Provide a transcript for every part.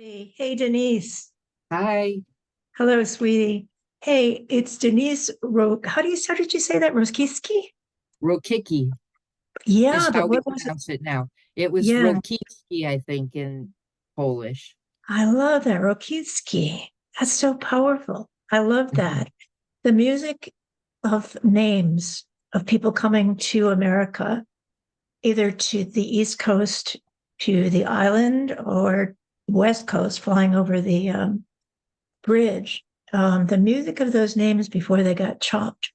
Hey, Denise. Hi, Hello, sweetie. Hey, it's Denise how did you say that? Roskiski? Rokicki is Yeah, but how we what was it? pronounce it now. It was Yeah, Rokicki, I think, in Polish. I love that. Rokiski. That's so powerful. I love that. The music of names of people coming to America, either to the East Coast, to the island, or West Coast, flying over the bridge. The music of those names before they got chopped,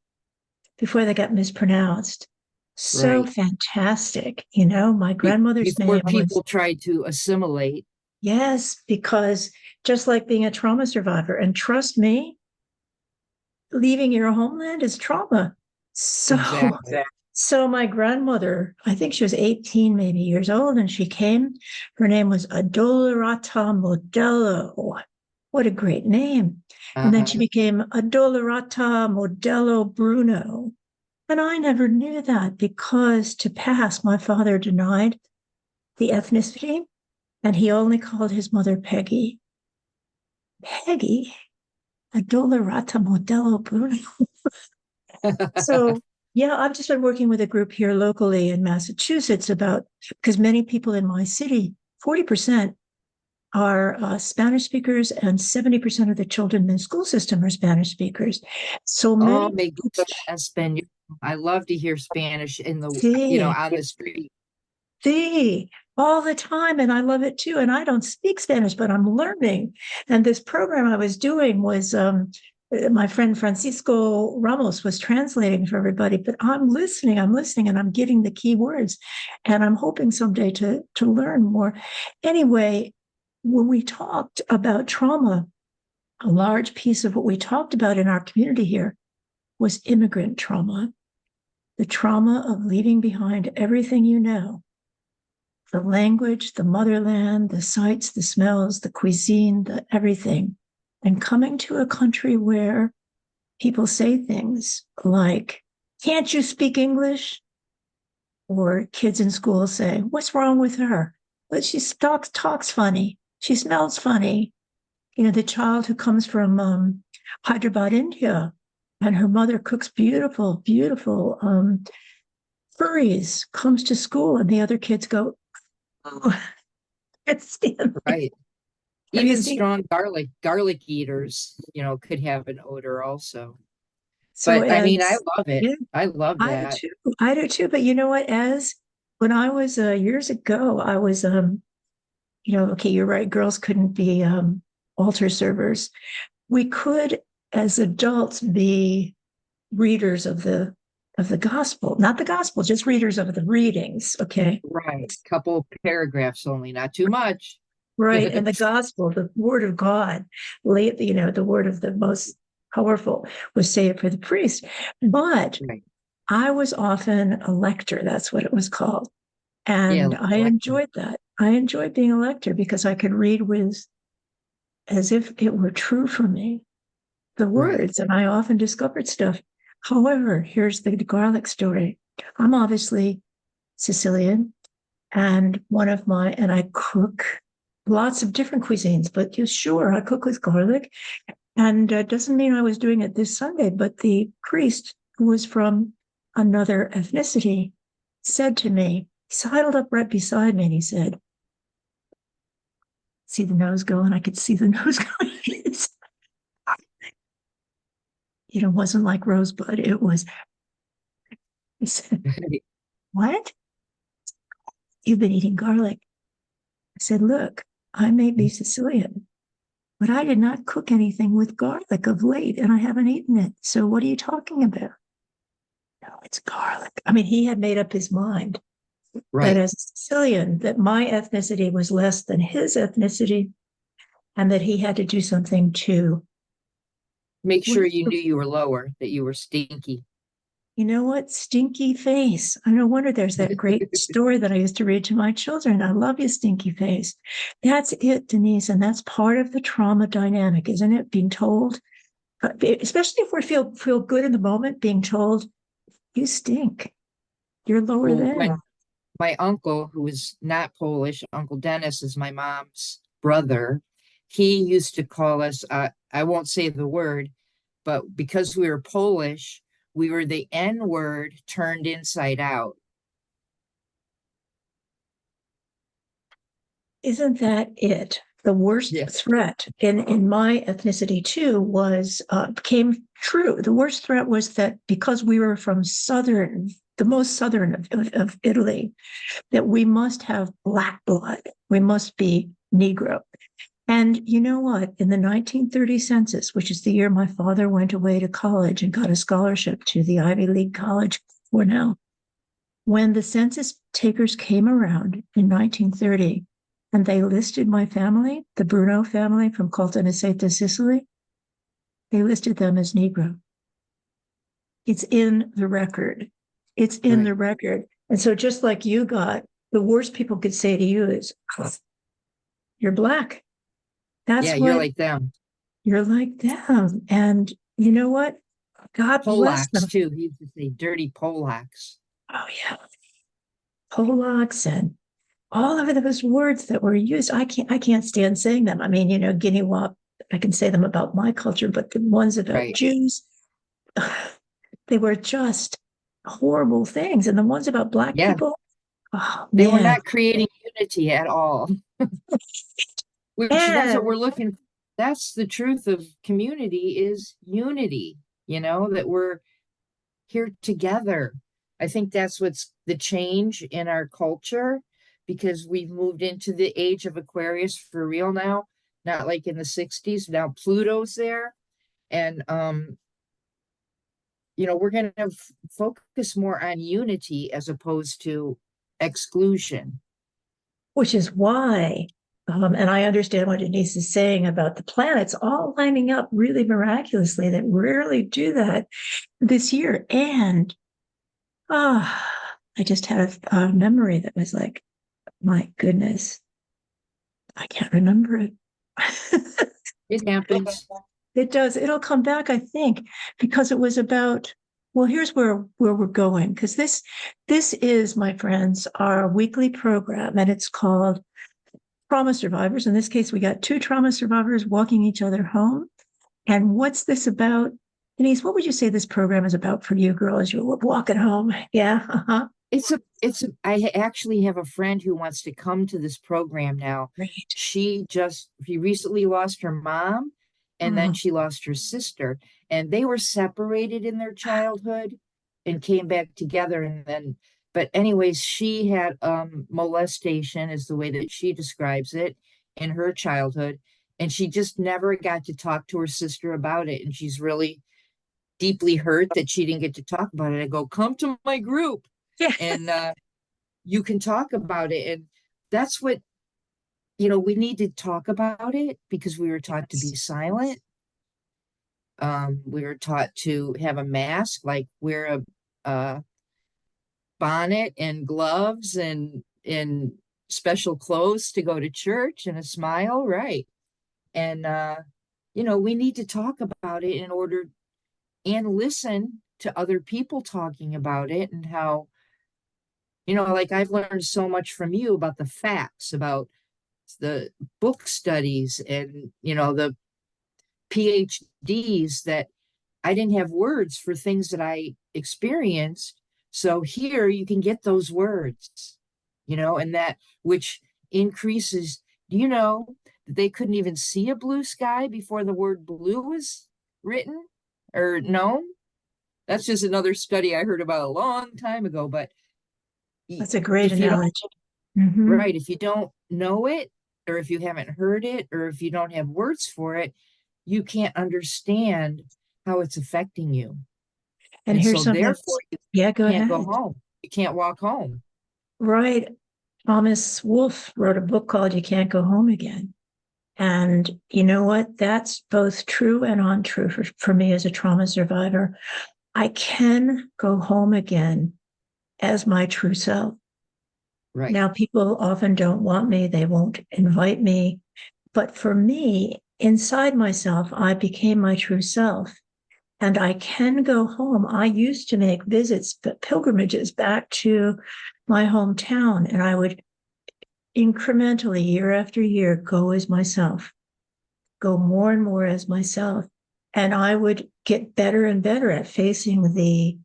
before they got mispronounced. So Right. fantastic. You know, my grandmother's Before name was, people tried to assimilate. yes, because just like being a trauma survivor, and trust me, leaving your homeland is trauma. So, Exactly. so my grandmother, I think she was 18 maybe years old, and she came. Her name was Adolorata Modello. What a great name. And then she Uh-huh. became Adolorata Modello Bruno. And I never knew that because to pass, my father denied the ethnicity and he only called his mother Peggy. Peggy? Adolorata Modello Bruno. So, yeah, I've just been working with a group here locally in Massachusetts about because many people in my city, 40% are Spanish speakers, and 70% of the children in the school system are Spanish speakers. So Oh, many me people gusta español. I love to hear Spanish in see, on the street. see all the time. And I love it too. And I don't speak Spanish, but I'm learning. And this program I was doing was my friend Francisco Ramos was translating for everybody, but I'm listening, and I'm getting the key words. And I'm hoping someday to learn more. Anyway, when we talked about trauma, a large piece of what we talked about in our community here was immigrant trauma, the trauma of leaving behind everything you know, the language, the motherland, the sights, the smells, the cuisine, the everything, and coming to a country where people say things like, "Can't you speak English?" Or kids in school say, "What's wrong with her? But she talks funny. She smells funny." You know, the child who comes from Hyderabad, India, and her mother cooks beautiful, beautiful curries, comes to school, and the other kids go, "Oh, it's Stanley." Right. Have you Even seen? strong garlic eaters, could have an odor also. So But I mean, I as love it. yeah, I love I do that. too. I do too. But you know what? As when I was years ago, I was okay, you're right. Girls couldn't be altar servers. We could, as adults, be readers of the gospel, not the gospel, just readers of the readings. Okay. Right. Couple paragraphs only, not too much. Right. And the gospel, the word of God, the word of the most powerful was saved for the priest. But Right. I was often a lector. That's what it was called. Yeah, And I lecture. enjoyed that. I enjoyed being a lector because I could read with as if it were true for me, the Right. words. And I often discovered stuff. However, here's the garlic story. I'm obviously Sicilian, and and I cook lots of different cuisines, but yeah, sure, I cook with garlic. And doesn't mean I was doing it this Sunday, but the priest who was from another ethnicity said to me, he sidled up right beside me and he said, "See the nose going?" I could see the nose going. It wasn't like Rosebud. It was, he said, "What? You've been eating garlic." I said, "Look, I may be Sicilian, but I did not cook anything with garlic of late, and I haven't eaten it. So what are you talking about?" No, it's garlic. I mean, he had made up his mind that Right. as a Sicilian, that my ethnicity was less than his ethnicity, and that he had to do something to, Make what sure is you the, knew you were lower, that you were stinky. you know what, stinky face. I no wonder there's that great story that I used to read to my children. I love you, stinky face. That's it, Denise, and that's part of the trauma dynamic, isn't it? Being told, especially if we feel good in the moment, being told you stink, you're lower Well, than. when my uncle, who is not Polish, Uncle Dennis is my mom's brother, he used to call us, I won't say the word, but because we were Polish, we were the N word turned inside out. Isn't that it? The worst Yeah. threat in my ethnicity too was came true. The worst threat was that because we were from the most southern of Italy, that we must have black blood. We must be Negro. And you know what? In the 1930 census, which is the year my father went away to college and got a scholarship to the Ivy League College, Cornell, when the census takers came around in 1930 and they listed my family, the Bruno family from Caltanissetta, Sicily, they listed them as Negro. It's in the record. It's in Right. the record. And so just like you got, the worst people could say to you is, you're black. Yeah, That's you're what like them. you're like them. And you know what? God bless Polacks them. too. He used to say dirty Polacks. Oh yeah. Polacks and all of those words that were used. I can't stand saying them. I mean, Guinea Wop, I can say them about my culture, but the ones about Right. Jews, they were just horrible things. And the ones about black Yeah. people, oh They were man. not creating unity at all, which that's what And we're looking for. That's the truth of community is unity, that we're here together. I think that's what's the change in our culture because we've moved into the age of Aquarius for real now, not like in the 60s. Now Pluto's there. And we're going to focus more on unity as opposed to exclusion. which is why, and I understand what Denise is saying about the planets all lining up really miraculously that rarely do that this year. And I just had a memory that was like, my goodness, I can't remember it. It happens. It does. It'll come back, I think, because it was about. Well, here's where we're going because this is, my friends, our weekly program, and it's called Trauma Survivors. In this case, we got two trauma survivors walking each other home. And what's this about? Denise, what would you say this program is about for you, girl, as you're walking home? Yeah. Uh-huh. I actually have a friend who wants to come to this program now. Great. He recently lost her mom and then Oh, she lost her sister and they were separated in their childhood and came back together but anyways, she had molestation is the way that she describes it in her childhood and she just never got to talk to her sister about it and she's really deeply hurt that she didn't get to talk about it. I go, come to my group yeah. and you can talk about it. And that's what, we need to talk about it because we were taught to be Yes. silent. We were taught to have a mask, like wear a bonnet and gloves and special clothes to go to church and a smile, right? And we need to talk about it in order and listen to other people talking about it and how like I've learned so much from you about the facts, about the book studies and, the PhDs that I didn't have words for things that I experienced. So here you can get those words, and that which increases, do you know that they couldn't even see a blue sky before the word blue was written or known? That's just another study I heard about a long time ago. But That's a great if you don't, analogy. Mm-hmm. right, if you don't know it, or if you haven't heard it, or if you don't have words for it, you can't understand how it's affecting you. And And here's so something. therefore you Yeah, go can't go ahead. home. You can't walk home. Right. Thomas Wolfe wrote a book called You Can't Go Home Again. And you know what? That's both true and untrue for me as a trauma survivor. I can go home again as my true self. Right. Now, people often don't want me, they won't invite me. But for me, inside myself, I became my true self. And I can go home. I used to make visits, pilgrimages back to my hometown, and I would incrementally, year after year, go as myself. go more and more as myself. And I would get better and better at facing the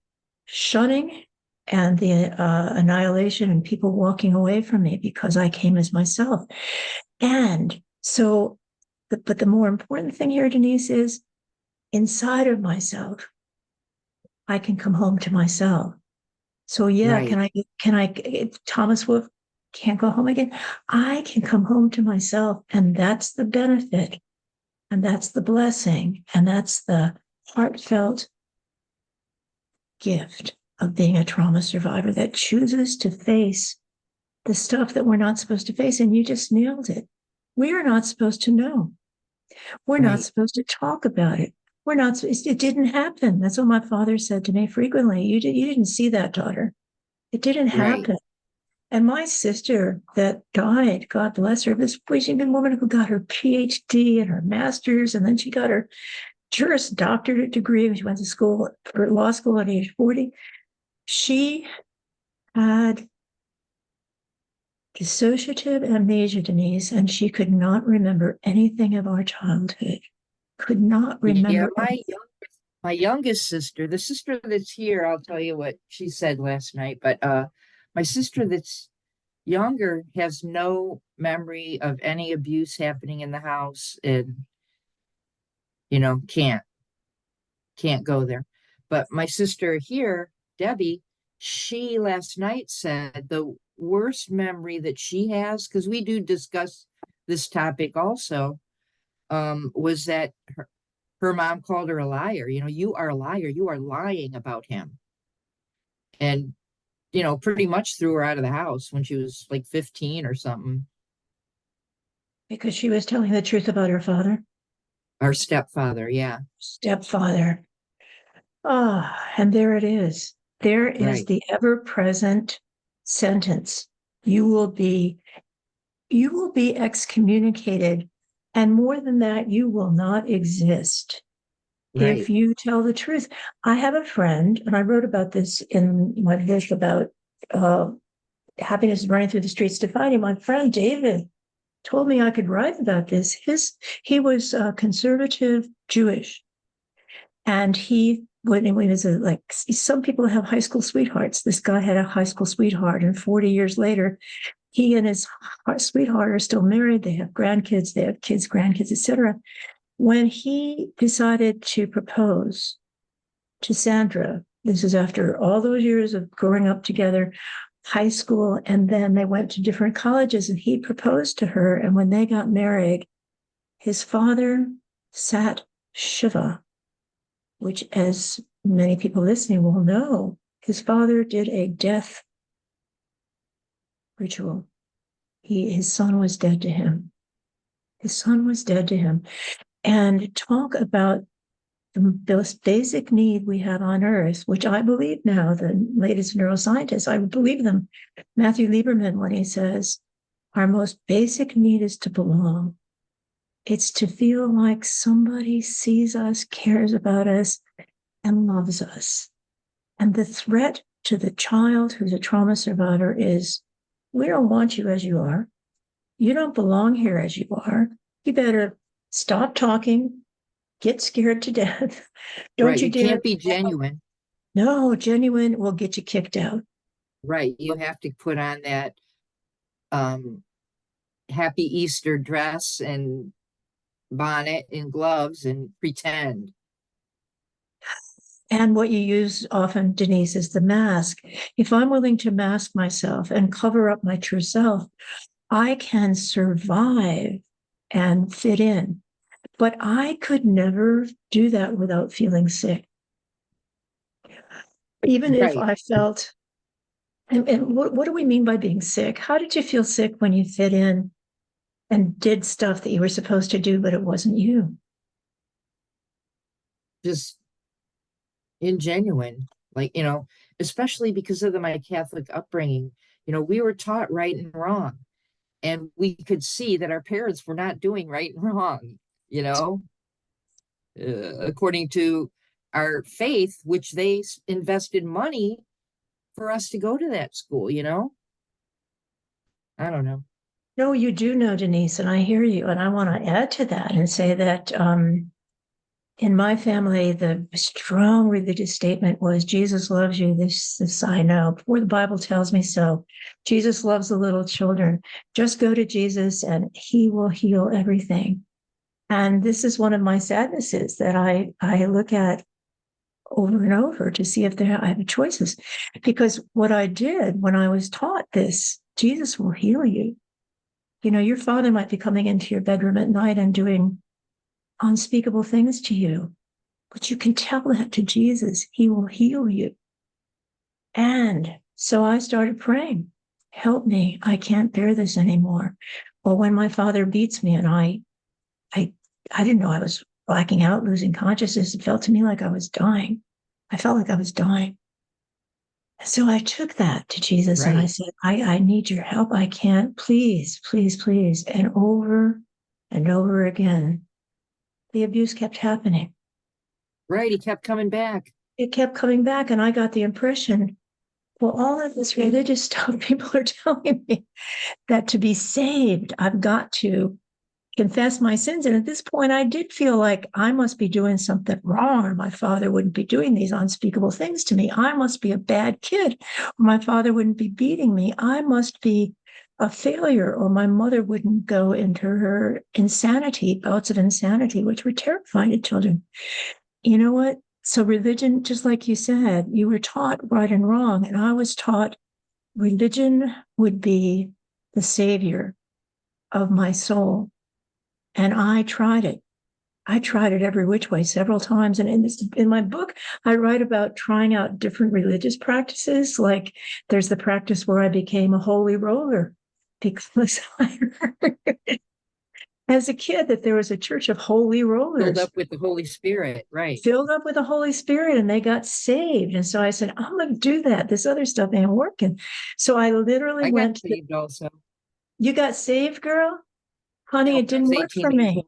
shunning and the annihilation and people walking away from me because I came as myself. And so, but the more important thing here, Denise, is inside of myself, I can come home to myself. So yeah, Right, Thomas Wolfe can't go home again. I can come home to myself. And that's the benefit. And that's the blessing. And that's the heartfelt gift of being a trauma survivor that chooses to face the stuff that we're not supposed to face. And you just nailed it. We are not supposed to know. We're not right, supposed to talk about it. We're not, it didn't happen. That's what my father said to me frequently. You didn't see that, daughter. It didn't right. happen. And my sister that died, God bless her, this woman who got her PhD and her master's, and then she got her Juris Doctorate degree when she went to school for law school at age 40. She had dissociative amnesia, Denise, and she could not remember anything of our childhood. Could not Yeah, remember anything. my youngest sister, the sister that's here, I'll tell you what she said last night, but my sister that's younger has no memory of any abuse happening in the house and can't go there. But my sister here, Debbie, she last night said the worst memory that she has, because we do discuss this topic also, was that her mom called her a liar. You are a liar. You are lying about him. And, pretty much threw her out of the house when she was like 15 or something. Because she was telling the truth about her father, Our stepfather. Yeah. stepfather. Ah, and there it is. There is Right. the ever-present sentence. You will be, you will be excommunicated. And more than that, you will not exist if Right. you tell the truth. I have a friend, and I wrote about this in my book about uh, happiness running through the streets defining. My friend David told me I could write about this. He was conservative Jewish, and when he was like some people have high school sweethearts. This guy had a high school sweetheart, and 40 years later, he and his sweetheart are still married. They have grandkids, they have kids, grandkids, etc. When he decided to propose to Sandra, this is after all those years of growing up together, high school, and then they went to different colleges, and he proposed to her. And when they got married, his father sat Shiva, which, as many people listening will know, his father did a death ritual. His son was dead to him. His son was dead to him. And talk about the most basic need we have on earth, which I believe now, the latest neuroscientists, I believe them. Matthew Lieberman, when he says, our most basic need is to belong. It's to feel like somebody sees us, cares about us, and loves us. And the threat to the child who's a trauma survivor is, we don't want you as you are. You don't belong here as you are. You better stop talking, get scared to death. Don't Right. you You dare. can't be genuine. No, genuine will get you kicked out. Right. You have to put on that um happy Easter dress and bonnet and gloves and pretend. And what you use often, Denise, is the mask. If I'm willing to mask myself and cover up my true self, I can survive and fit in. But I could never do that without feeling sick. Even if Right. I felt, and what do we mean by being sick? How did you feel sick when you fit in and did stuff that you were supposed to do, but it wasn't you? Just ingenuine. Like, especially because of my Catholic upbringing, we were taught right and wrong. And we could see that our parents were not doing right and wrong, you know, according to our faith, which they invested money for us to go to that school. I don't know. No, you do know, Denise, and I hear you. And I want to add to that and say that in my family, the strong religious statement was Jesus loves you. This I know, for the Bible tells me so. Jesus loves the little children. Just go to Jesus and he will heal everything. And this is one of my sadnesses that I look at over and over to see if I have choices. Because what I did when I was taught this, Jesus will heal you. You know, your father might be coming into your bedroom at night and doing unspeakable things to you, but you can tell that to Jesus. He will heal you. And so I started praying, help me. I can't bear this anymore. Or when my father beats me and I, I didn't know I was blacking out, losing consciousness. It felt to me like I was dying. I felt like I was dying. So I took that to Jesus and I Right. said, I need your help. I can't, please, please, please. And over again, the abuse kept happening. Right. He kept coming back. It kept coming back. And I got the impression, well, all of this religious stuff, people are telling me that to be saved, I've got to confess my sins. And at this point, I did feel like I must be doing something wrong, or my father wouldn't be doing these unspeakable things to me. I must be a bad kid, or my father wouldn't be beating me. I must be a failure, or my mother wouldn't go into her insanity, bouts of insanity, which were terrifying to children. You know what? So, religion, just like you said, you were taught right and wrong. And I was taught religion would be the savior of my soul. And I tried it. I tried it every which way several times. And in my book, I write about trying out different religious practices. Like there's the practice where I became a holy roller because I heard as a kid that there was a church of holy Filled rollers up with the Holy Spirit. Right. filled up with the Holy Spirit and they got saved. And so I said, I'm going to do that. This other stuff ain't working. So I literally I got went, saved also. you got saved, girl? Honey, Yeah, it when I was didn't work 18 for years me. old.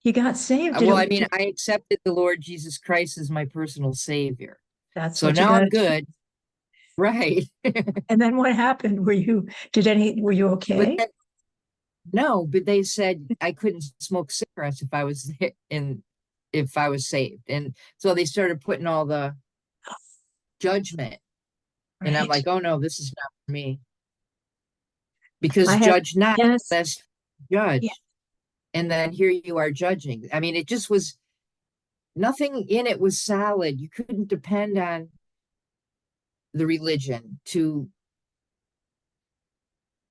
You got saved. Well, I mean, I accepted the Lord Jesus Christ as my personal savior. That's So what you now got I'm to do. good. Right. And then what happened? Were you But okay? then, no, but they said I couldn't smoke cigarettes if I was in if I was saved. And so they started putting all the judgment. And I'm Right. like, oh no, this is not for me. Because I had, judge not, yes. lest Yeah. judge. And then here you are judging. I mean, it just was nothing in it was solid. You couldn't depend on the religion to,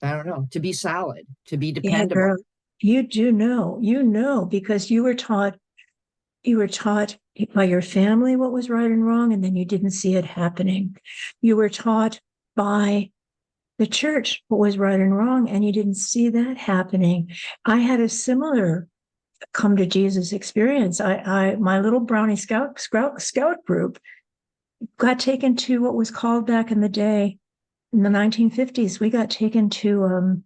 I don't know, to be solid, to be Yeah, dependable. girl. You know, because you were taught by your family what was right and wrong, and then you didn't see it happening. You were taught by the church what was right and wrong, and you didn't see that happening. I had a similar come to Jesus experience. My little brownie scout group got taken to what was called back in the day in the 1950s. We got taken to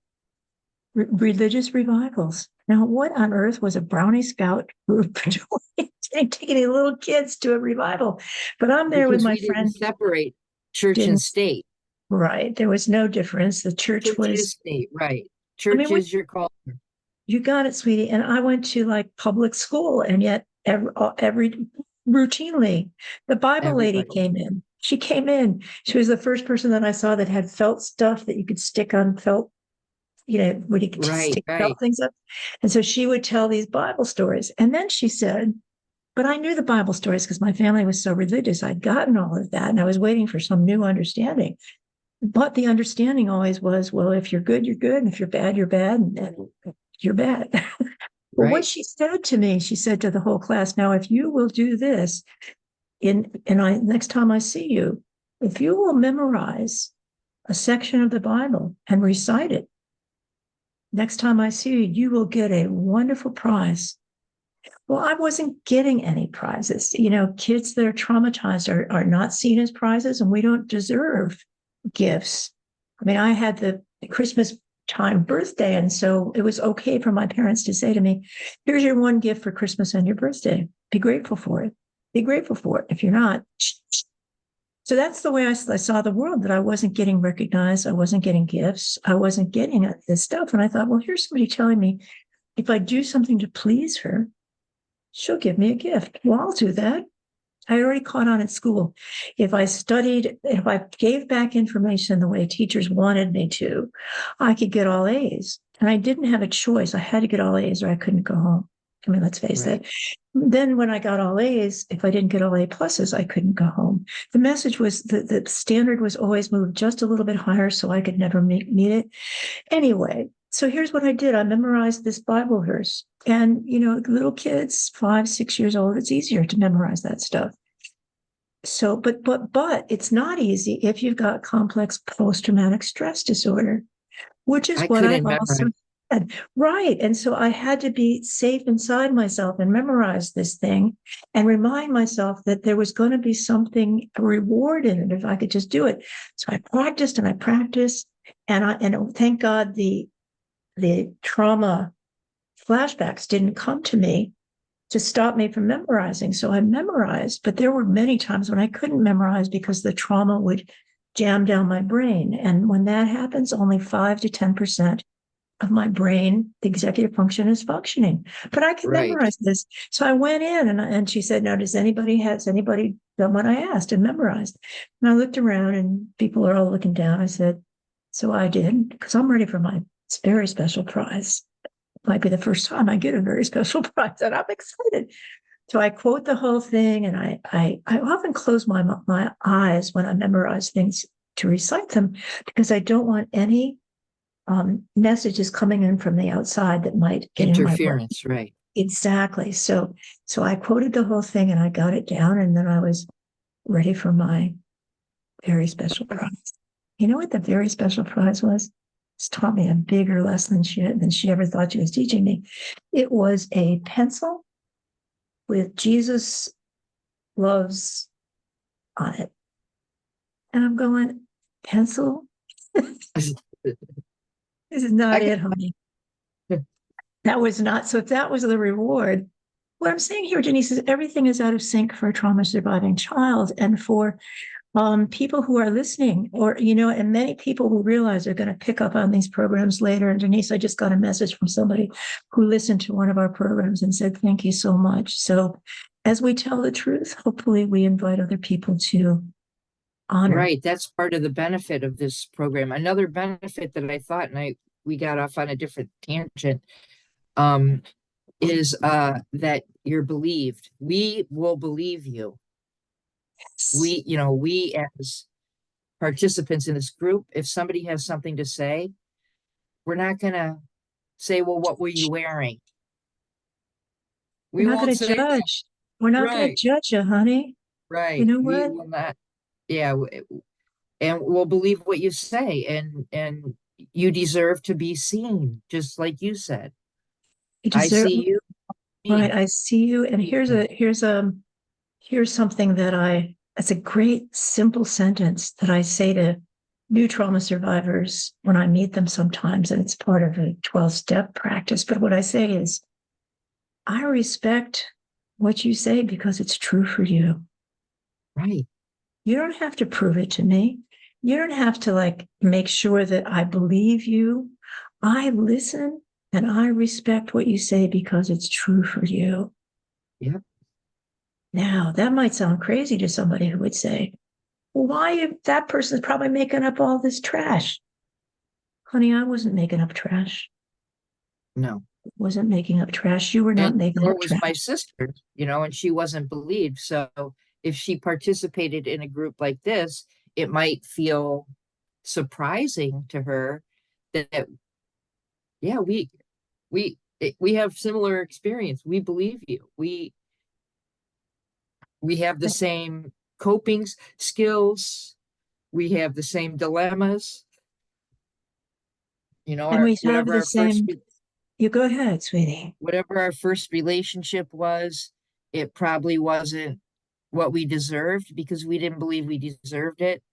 religious revivals. Now, what on earth was a brownie scout group doing, taking little kids to a revival? But I'm there with Because my we didn't friend. separate church and Didn't state. right? There was no difference. The church Church was. is state, right? I Church mean, is your culture. you got it, sweetie. And I went to like public school, and yet every routinely, the Bible lady Everybody. came in. She came in. She was the first person that I saw that had felt stuff that you could stick on felt, where you could just Right, stick felt right, things up. And so she would tell these Bible stories. And then she said, but I knew the Bible stories because my family was so religious. I'd gotten all of that and I was waiting for some new understanding. But the understanding always was, well, if you're good, you're good. And if you're bad, you're bad. And you're bad. But what right. she said to me, she said to the whole class, now, if you will do this next time I see you, if you will memorize a section of the Bible and recite it, next time I see you, you will get a wonderful prize. Well, I wasn't getting any prizes. Kids that are traumatized are not seen as prizes, and we don't deserve gifts. I mean, I had the Christmas time birthday, and so it was okay for my parents to say to me, here's your one gift for Christmas and your birthday. Be grateful for it. Be grateful for it. If you're not, So that's the way I saw the world, that I wasn't getting recognized. I wasn't getting gifts. I wasn't getting this stuff. And I thought, well, here's somebody telling me if I do something to please her, she'll give me a gift. Well, I'll do that. I already caught on at school. If I studied, if I gave back information the way teachers wanted me to, I could get all A's. And I didn't have a choice. I had to get all A's or I couldn't go home. I mean, let's face Right. it. Then when I got all A's, if I didn't get all A pluses, I couldn't go home. The message was the standard was always moved just a little bit higher so I could never meet it. Anyway, so here's what I did. I memorized this Bible verse. And, little kids, 5, 6 years old, it's easier to memorize that stuff. So, but it's not easy if you've got complex post-traumatic stress disorder, which is I what I couldn't also memorize. had. Right. And so I had to be safe inside myself and memorize this thing and remind myself that there was going to be something, a reward in it if I could just do it. So I practiced and I practiced. And thank God the trauma flashbacks didn't come to me to stop me from memorizing. So I memorized, but there were many times when I couldn't memorize because the trauma would jam down my brain. And when that happens, only 5 to 10% of my brain, the executive function, is functioning. But I can Right. memorize this. So I went in and she said, "Now, has anybody done what I asked and memorized?" And I looked around and people are all looking down. I said, "So I did, because I'm ready for my very special prize. Might be the first time I get a very special prize, and I'm excited." So I quote the whole thing, and I often close my eyes when I memorize things to recite them because I don't want any messages coming in from the outside that might get in my way. Interference, right. Exactly. So I quoted the whole thing and I got it down, and then I was ready for my very special prize. You know what the very special prize was? It's taught me a bigger lesson than she ever thought she was teaching me. It was a pencil with Jesus loves on it. And I'm going, pencil? This is not I it, honey. That was not. So if that was the reward, what I'm saying here, Denise, is everything is out of sync for a trauma surviving child and for people who are listening, or, and many people who realize they're going to pick up on these programs later. And Denise, I just got a message from somebody who listened to one of our programs and said, "Thank you so much." So as we tell the truth, hopefully we invite other people to honor. Right. That's part of the benefit of this program. Another benefit that I thought, and we got off on a different tangent, um, is that you're believed. We will believe you. We as participants in this group, if somebody has something to say, we're not gonna say, "Well, what were you wearing?" We're We not won't going to say that. judge. We're not going to Right. judge you, honey. You Right. know We what? will not. Yeah. And we'll believe what you say, and you deserve to be seen, just like you said. You I deserve, see you, right. me. I see you. And here's something that's a great, simple sentence that I say to new trauma survivors when I meet them sometimes. And it's part of a 12-step practice. But what I say is, I respect what you say because it's true for you. Right. You don't have to prove it to me. You don't have to make sure that I believe you. I listen and I respect what you say because it's true for you. Yep. Now, that might sound crazy to somebody who would say, "Well, why if that person's probably making up all this trash?" Honey, I wasn't making up trash. No. Wasn't making up trash. You were And not making nor up was trash. my sister, and she wasn't believed. So if she participated in a group like this, it might feel surprising to her that, yeah, we have similar experience. We believe you. We have the same coping skills. We have the same dilemmas. And we have Whatever the our first same, you go ahead, sweetie. relationship was, it probably wasn't what we deserved because we didn't believe we deserved it.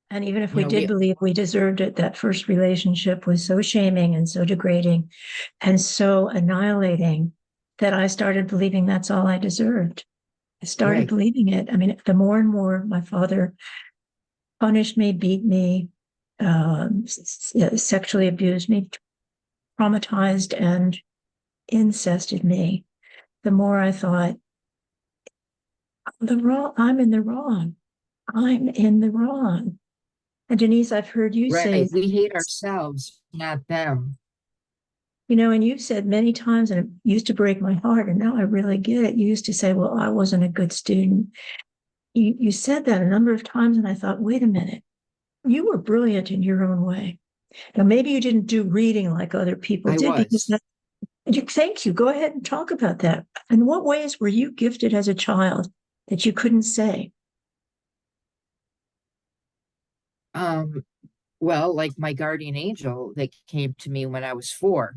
And even if You we know, did we believe we deserved it, that first relationship was so shaming and so degrading and so annihilating that I started believing that's all I deserved. I started Right. believing it. I mean, the more and more my father punished me, beat me, sexually abused me, traumatized and incested me, the more I thought, I'm in the wrong. I'm in the wrong. And Denise, I've heard you say, Right. We hate ourselves, not them. and you've said many times, and it used to break my heart, and now I really get it. You used to say, well, I wasn't a good student. You said that a number of times, and I thought, wait a minute, you were brilliant in your own way. Now, maybe you didn't do reading like other people I did, because was. thank you. Go ahead and talk about that. In what ways were you gifted as a child that you couldn't say? Um, well, like my guardian angel that came to me when I was 4.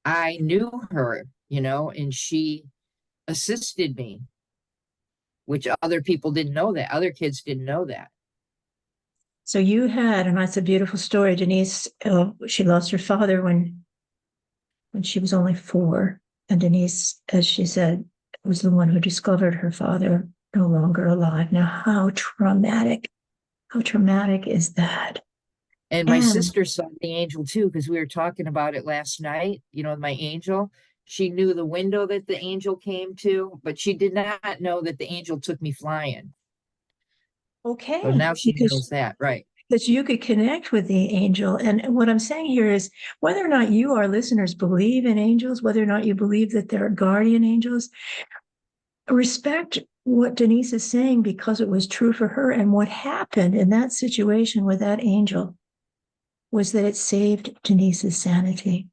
I knew her, and she assisted me, which other people didn't know that. Other kids didn't know that. So you had, and that's a beautiful story. Denise, she lost her father when she was only 4, and Denise, as she said, was the one who discovered her father no longer alive. Now, how traumatic! How traumatic is that? And my And sister saw the angel too, because we were talking about it last night, my angel. She knew the window that the angel came to, but she did not know that the angel took me flying. So okay, now she because knows that, right? you could connect with the angel. And what I'm saying here is whether or not you, our listeners, believe in angels, whether or not you believe that they're guardian angels, respect what Denise is saying because it was true for her. And what happened in that situation with that angel was that it saved Denise's sanity.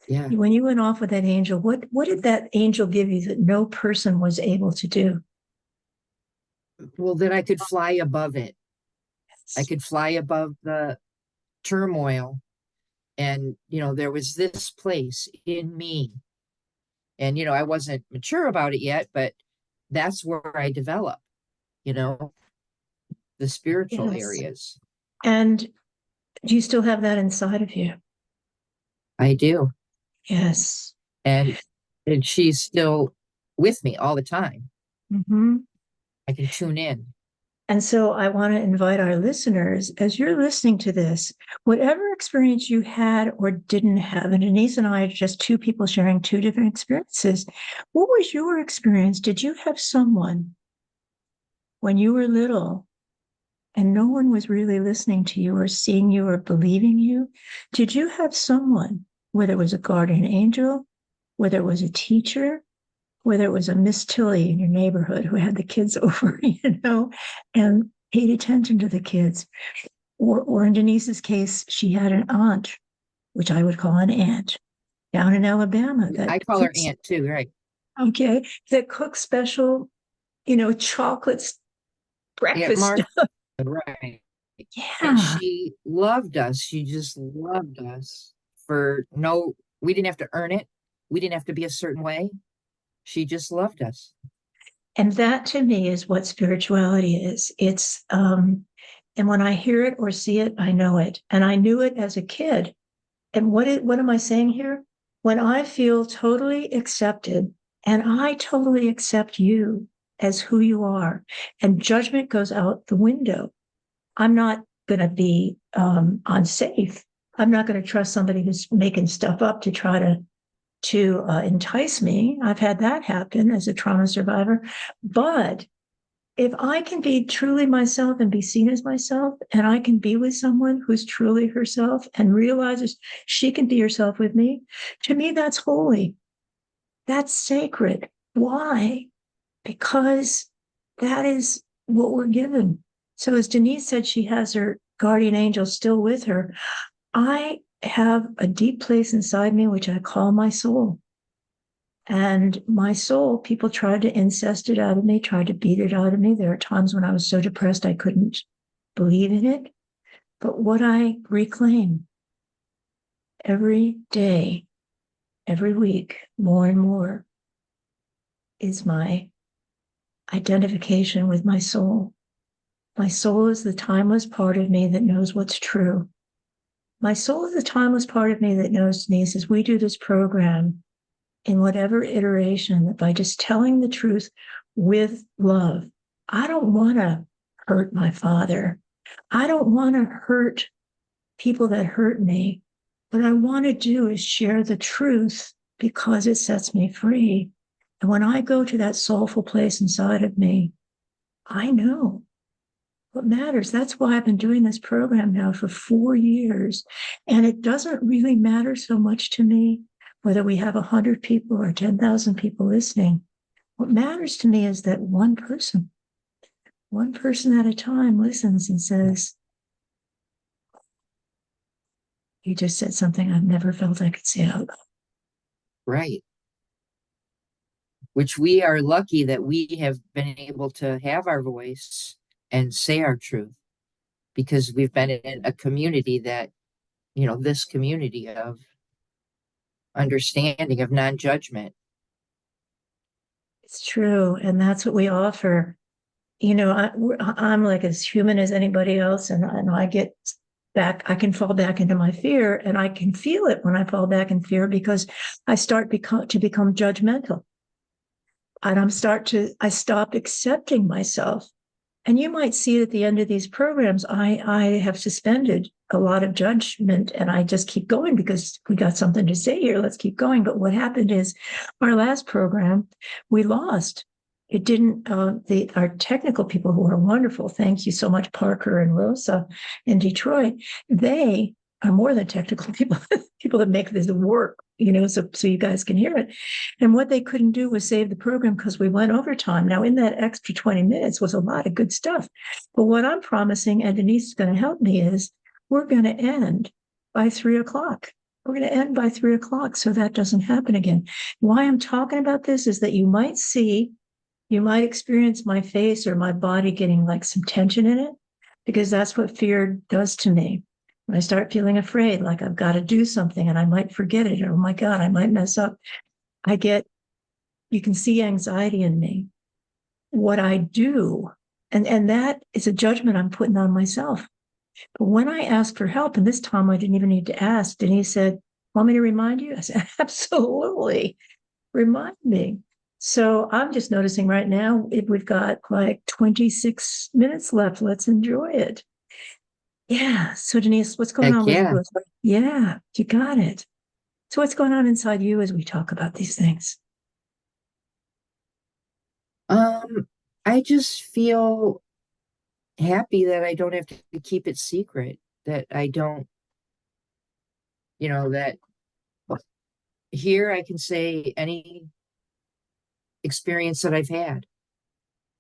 Yeah. When you went off with that angel, what did that angel give you that no person was able to do? Well, that I could fly above it. I could fly above the turmoil. And, there was this place in me. And, I wasn't mature about it yet, but that's where I developed, you know, the spiritual Yes. areas. And do you still have that inside of you? I do. Yes. And and she's still with me all the time. Mm-hmm. I can tune in. And so I want to invite our listeners, as you're listening to this, whatever experience you had or didn't have, and Denise and I are just two people sharing two different experiences. What was your experience? Did you have someone when you were little and no one was really listening to you or seeing you or believing you? Did you have someone, whether it was a guardian angel, whether it was a teacher, whether it was a Miss Tilly in your neighborhood who had the kids over, and paid attention to the kids? Or in Denise's case, she had an aunt, which I would call an aunt, down in Alabama that I call her cooks, aunt too, right? okay, that cooks special, chocolates, Aunt breakfast. Martha, right. And Yeah. she loved us. She just loved us for no, we didn't have to earn it. We didn't have to be a certain way. She just loved us. And that to me is what spirituality is. And when I hear it or see it, I know it. And I knew it as a kid. And what am I saying here? When I feel totally accepted and I totally accept you as who you are, and judgment goes out the window, I'm not going to be unsafe. I'm not going to trust somebody who's making stuff up to try to entice me. I've had that happen as a trauma survivor. But if I can be truly myself and be seen as myself, and I can be with someone who's truly herself and realizes she can be herself with me, to me, that's holy. That's sacred. Why? Because that is what we're given. So, as Denise said, she has her guardian angel still with her. I have a deep place inside me, which I call my soul. And my soul, people tried to incest it out of me, tried to beat it out of me. There are times when I was so depressed I couldn't believe in it. But what I reclaim every day, every week, more and more, is my identification with my soul. My soul is the timeless part of me that knows what's true. My soul is the timeless part of me that knows, Denise, as we do this program, in whatever iteration, that by just telling the truth, with love. I don't want to hurt my father. I don't want to hurt people that hurt me. What I want to do is share the truth because it sets me free. And when I go to that soulful place inside of me, I know what matters. That's why I've been doing this program now for 4 years. And it doesn't really matter so much to me whether we have 100 people or 10,000 people listening. What matters to me is that one person at a time listens and says, you just said something I've never felt I could say out loud. Right. Which we are lucky that we have been able to have our voice and say our truth because we've been in a community that, this community of understanding, of non-judgment. It's true. And that's what we offer. I'm like as human as anybody else. And I get back, I can fall back into my fear, and I can feel it when I fall back in fear because I start to become judgmental. And I stop accepting myself. And you might see at the end of these programs, I have suspended a lot of judgment and I just keep going because we got something to say here. Let's keep going. But what happened is our last program, we lost. It didn't, our technical people who are wonderful, thank you so much, Parker and Rosa in Detroit, they are more than technical people, people that make this work, so you guys can hear it. And what they couldn't do was save the program because we went overtime. Now, in that extra 20 minutes was a lot of good stuff. But what I'm promising, and Denise is going to help me, is we're going to end by 3 o'clock. We're going to end by 3 o'clock so that doesn't happen again. Why I'm talking about this is that you might experience my face or my body getting like some tension in it, because that's what fear does to me. When I start feeling afraid, like I've got to do something and I might forget it, or oh my God, I might mess up. You can see anxiety in me. What I do, and that is a judgment I'm putting on myself. But when I ask for help, and this time I didn't even need to ask, Denise said, want me to remind you? I said, absolutely, remind me. So I'm just noticing right now, we've got like 26 minutes left. Let's enjoy it. Yeah. So Denise, what's going Heck on with yeah. you? Yeah, you got it. So what's going on inside you as we talk about these things? I just feel happy that I don't have to keep it secret, that I don't, that here I can say any experience that I've had.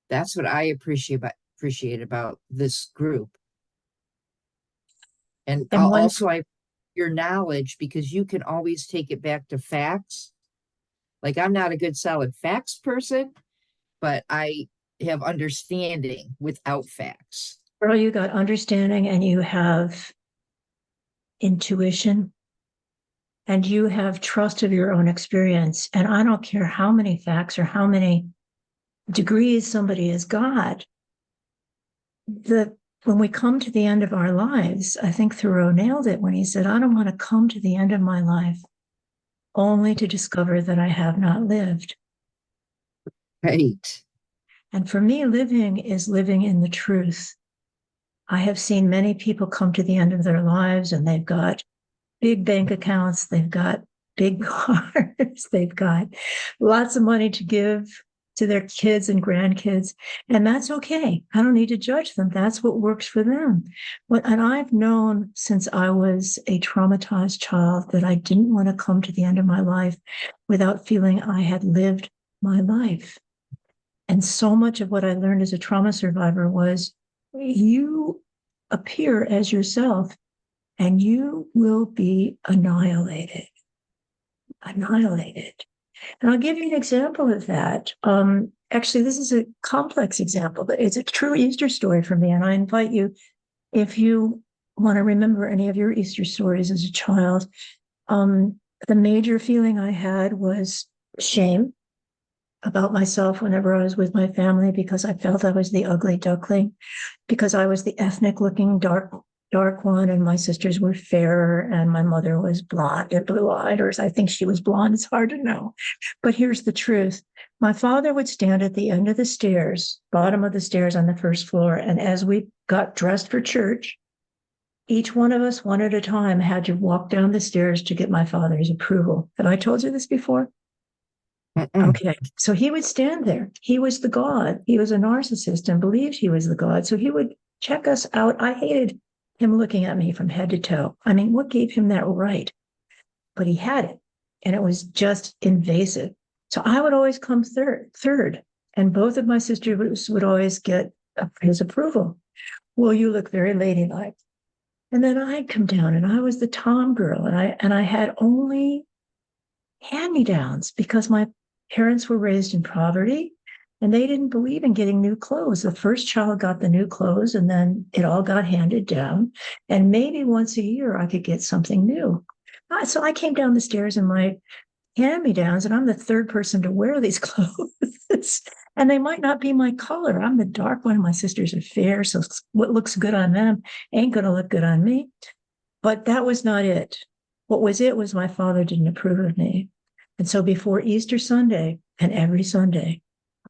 That's what I appreciate about this group. And And one also your knowledge, because you can always take it back to facts. Like I'm not a good solid facts person, but I have understanding without facts. girl, you got understanding and you have intuition and you have trust of your own experience. And I don't care how many facts or how many degrees somebody has got. When we come to the end of our lives, I think Thoreau nailed it when he said, I don't want to come to the end of my life only to discover that I have not lived. Right. And for me, living is living in the truth. I have seen many people come to the end of their lives and they've got big bank accounts, they've got big cars, they've got lots of money to give to their kids and grandkids. And that's okay. I don't need to judge them. That's what works for them. And I've known since I was a traumatized child that I didn't want to come to the end of my life without feeling I had lived my life. And so much of what I learned as a trauma survivor was you appear as yourself and you will be annihilated. Annihilated. And I'll give you an example of that. Actually, this is a complex example, but it's a true Easter story for me. And I invite you, if you want to remember any of your Easter stories as a child, the major feeling I had was shame about myself whenever I was with my family because I felt I was the ugly duckling, because I was the ethnic looking dark dark one, and my sisters were fairer, and my mother was blonde and blue-eyed, or I think she was blonde. It's hard to know. But here's the truth. My father would stand at the end of the stairs, bottom of the stairs on the first floor, and as we got dressed for church, each one of us, one at a time, had to walk down the stairs to get my father's approval. Have I told you this before? Mm-mm. Okay. So he would stand there. He was the God. He was a narcissist and believed he was the God. So he would check us out. I hated him looking at me from head to toe. I mean, what gave him that right? But he had it. And it was just invasive. So I would always come third. And both of my sisters would always get his approval. Well, you look very ladylike. And then I'd come down and I was the Tom girl. And I had only hand-me-downs because my parents were raised in poverty and they didn't believe in getting new clothes. The first child got the new clothes and then it all got handed down. And maybe once a year I could get something new. So I came down the stairs in my hand-me-downs and I'm the third person to wear these clothes. And they might not be my color. I'm the dark one. My sisters are fair. So what looks good on them ain't going to look good on me. But that was not it. What was it was my father didn't approve of me. And so before Easter Sunday and every Sunday,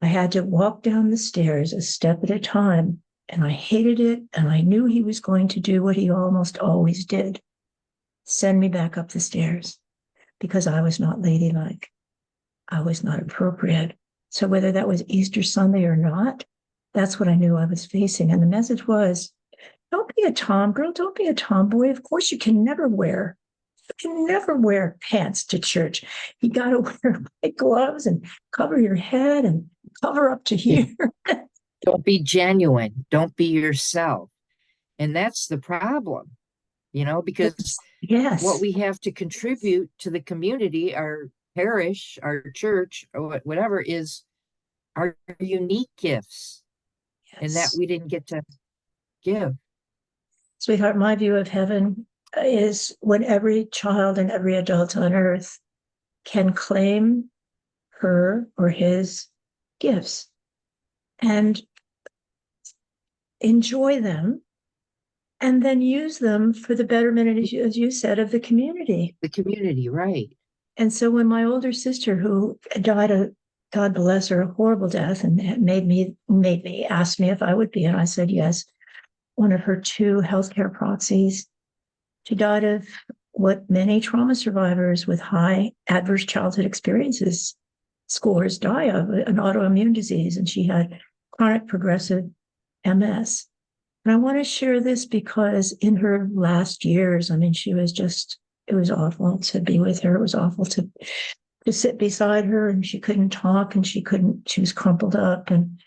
I had to walk down the stairs a step at a time. And I hated it. And I knew he was going to do what he almost always did, send me back up the stairs because I was not ladylike. I was not appropriate. So whether that was Easter Sunday or not, that's what I knew I was facing. And the message was, don't be a tom girl. Don't be a tomboy. Of course, you can never wear pants to church. You got to wear white gloves and cover your head and cover up to here. Don't be genuine. Don't be yourself. And that's the problem, because what Yes. we have to contribute to the community, our parish, our church, or whatever, is our unique gifts, and that Yes. we didn't get to give. Sweetheart, my view of heaven is when every child and every adult on earth can claim her or his gifts and enjoy them and then use them for the betterment, as you said, of the community. The community, right? And so when my older sister, who died a, God bless her, a horrible death, and made me ask me if I would be, and I said yes, one of her two healthcare proxies, she died of what many trauma survivors with high adverse childhood experiences scores die of, an autoimmune disease, and she had chronic progressive MS. And I want to share this because in her last years, I mean, she was just, it was awful to be with her. It was awful to sit beside her, and she couldn't talk and she was crumpled up. And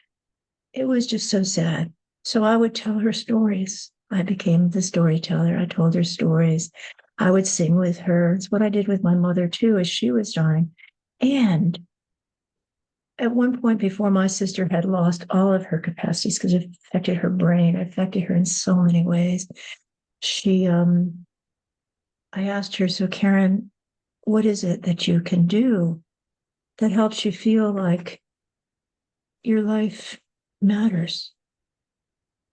it was just so sad. So I would tell her stories. I became the storyteller. I told her stories. I would sing with her. It's what I did with my mother too, as she was dying. And at one point before my sister had lost all of her capacities because it affected her brain, it affected her in so many ways. I asked her, so Karen, what is it that you can do that helps you feel like your life matters?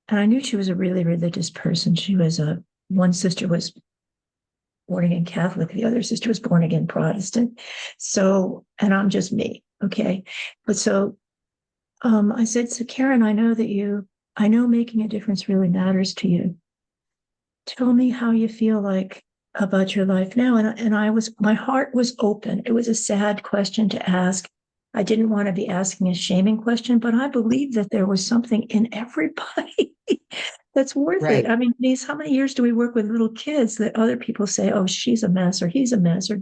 And I knew she was a really religious person. One sister was born again Catholic, the other sister was born again Protestant. So, and I'm just me. Okay. But so I said, so Karen, I know making a difference really matters to you. Tell me how you feel like about your life now. My heart was open. It was a sad question to ask. I didn't want to be asking a shaming question, but I believe that there was something in everybody that's worth it. Right. I mean, how many years do we work with little kids that other people say, oh, she's a mess or he's a mess or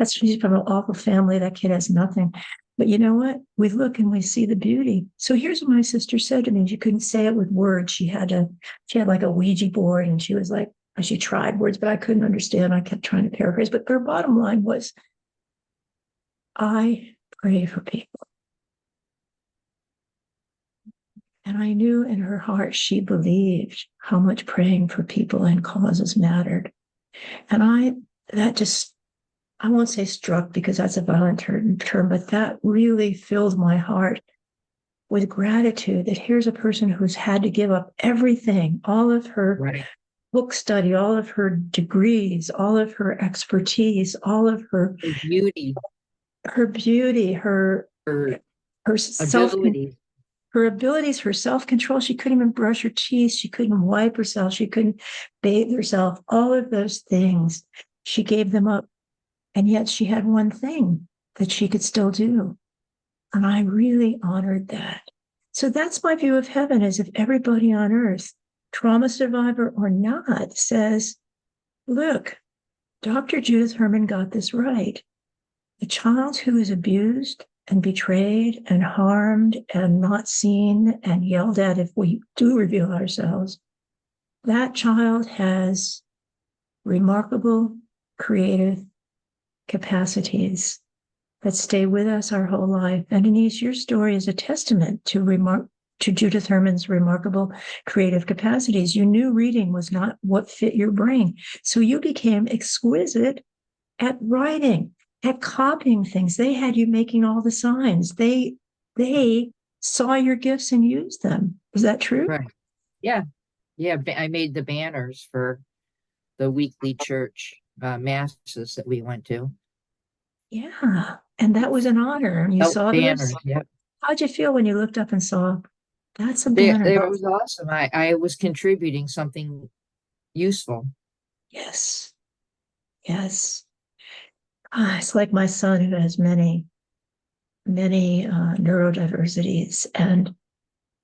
she's from an awful family. That kid has nothing. But you know what? We look and we see the beauty. So here's what my sister said to me. She couldn't say it with words. She had like a Ouija board and she was like, she tried words, but I couldn't understand. I kept trying to paraphrase. But her bottom line was, I pray for people. And I knew in her heart, she believed how much praying for people and causes mattered. And I won't say struck because that's a violent term, but that really filled my heart with gratitude that here's a person who's had to give up everything, all of her Right. book study, all of her degrees, all of her expertise, all of Her beauty, her beauty, her her self ability. her abilities, her self-control. She couldn't even brush her teeth. She couldn't wipe herself. She couldn't bathe herself. All of those things, she gave them up. And yet she had one thing that she could still do. And I really honored that. So that's my view of heaven, is if everybody on earth, trauma survivor or not, says, look, Dr. Judith Herman got this right. A child who is abused and betrayed and harmed and not seen and yelled at if we do reveal ourselves, that child has remarkable creative capacities that stay with us our whole life. And Denise, your story is a testament to Judith Herman's remarkable creative capacities. You knew reading was not what fit your brain, so you became exquisite at writing, at copying things. They had you making all the signs. They saw your gifts and used them. Is that true? Right. Yeah. Yeah. I made the banners for the weekly church masses that we went to. Yeah. And that was an honor. And you Felt saw those. banners. Yep. How'd you feel when you looked up and saw that's a They banner? it was awesome. I was contributing something useful. Yes. Yes. It's like my son who has many neurodiversities. And